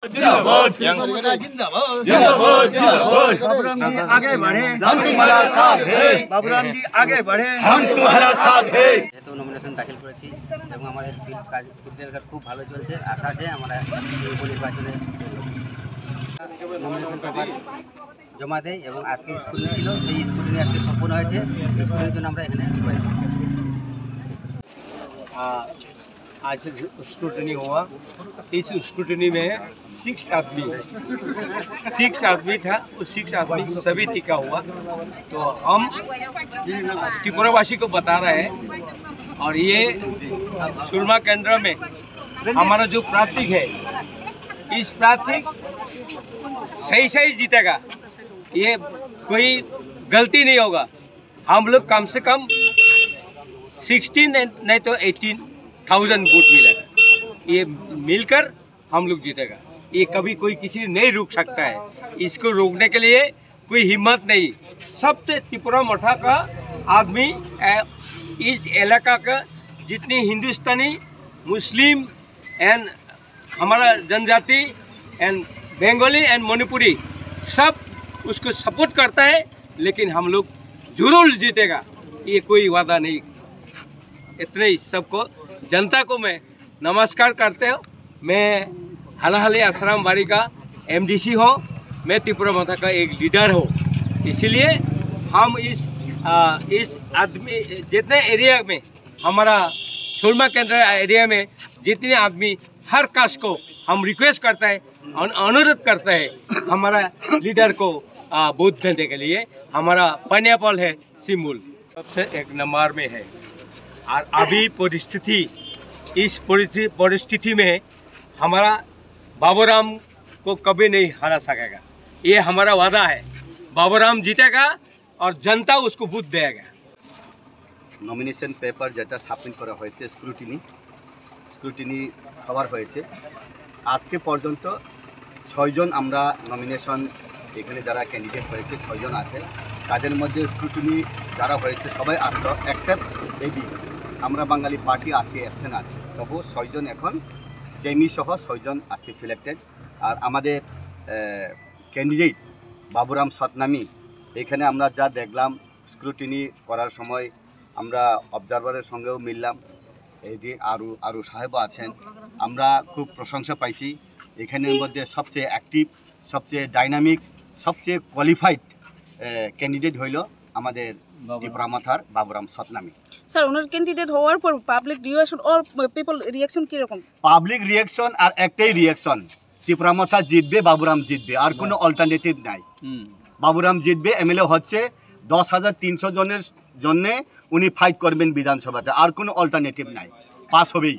जिंदाबाद जिंदाबाद जिंदाबाद जिंदाबाद। बाबूराम जी आगे बढ़े, हम तुम्हारा साथ है। बाबूराम जी आगे बढ़े, हम तुम्हारा साथ है। যেহেতু নমিনেশন দাখিল করেছি এবং আমাদের ফুটবল কাজ খুব ভালো চলছে, আশা আছে আমরা উপনির্বাচনে নমিনেশন পেপার জমা দেই এবং আজকে স্কুটিনি ছিল, সেই স্কুটিনি আজকে সম্পূর্ণ হয়েছে। স্কুটিনির জন্য আমরা এখানে হয়েছি। आज स्क्रूटनी हुआ, इस स्क्रूटनी में 6 आदमी था, वो 6 आदमी सभी टिका हुआ। तो हम त्रिपुरावासी को बता रहे हैं और ये सुरमा केंद्र में हमारा जो प्रार्थी है, इस प्रार्थी सही जीतेगा, ये कोई गलती नहीं होगा। हम लोग कम से कम 16 नहीं तो 18,000 वोट मिलेगा, ये मिलकर हम लोग जीतेगा। ये कभी कोई किसी नहीं रोक सकता है, इसको रोकने के लिए कोई हिम्मत नहीं। सबसे त्रिपुरा मठा का आदमी इस इलाका का जितनी हिंदुस्तानी, मुस्लिम एंड हमारा जनजाति एंड बंगाली एंड मणिपुरी सब उसको सपोर्ट करता है, लेकिन हम लोग जरूर जीतेगा, ये कोई वादा नहीं। इतने ही सबको जनता को मैं नमस्कार करते हो। मैं हलाहली आसाराम बाड़ी का MDC हूँ, मैं त्रिपुरा मठा का एक लीडर हूँ। इसीलिए हम इस आदमी जितने एरिया में हमारा सुरमा केंद्र एरिया में जितने आदमी हर कास्ट को हम रिक्वेस्ट करता है, अनुरोध करता है हमारा लीडर को वोट देने के लिए। हमारा पाइनएप्पल है सिंबल सबसे 1 नंबर में है। और अभी इस परिस्थिति में हमारा बाबूराम को कभी नहीं हरा सकेगा, ये हमारा वादा है। बाबूराम जीतेगा और जनता उसको वोट देगा। নমিনেশন পেপার যেটা সাবমিট করা হয়েছে স্ক্রুটিনি সবার হয়েছে। আজকে পর্যন্ত 6 জন আমরা নমিনেশন এখানে যারা ক্যান্ডিডেট হয়েছে 6 জন আছে, তাদের মধ্যে স্ক্রুটিনি যারা হয়েছে সবাই আসতো এক্সেপ্ট এবি। আমরা বাঙালি পার্টি আজকে অ্যাবসেন্ট আছে, তবু 6 জন এখন টেমি সহ 6 জন আজকে সিলেক্টেড। আর আমাদের ক্যান্ডিডেট বাবুরাম সতনামি, এখানে আমরা যা দেখলাম স্ক্রুটিনি করার সময় আমরা অবজারভারের সঙ্গেও মিললাম, এই যে আরও সাহেবও আছেন, আমরা খুব প্রশংসা পাইছি। এখানের মধ্যে সবচেয়ে অ্যাক্টিভ, সবচেয়ে ডাইনামিক, সবচেয়ে কোয়ালিফাইড ক্যান্ডিডেট হইল আমাদের त्रिपुरा मठार बाबूराम सतनामी। স্যার ওনার ক্যান্ডিডেট হওয়ার পর public reaction all people reaction কি রকম? পাবলিক রিঅ্যাকশন আর একটাই রিঅ্যাকশন, त्रिपुरा मठा জিতবে, বাবুরাম জিতবে, আর কোনো অল্টারনেটিভ নাই। বাবুরাম জিতবে, এমএলএ হচ্ছে 10,300 জনের জন্য উনি ফাইট করবেন বিধানসভাতে, আর কোনো অল্টারনেটিভ নাই, পাস হবেই।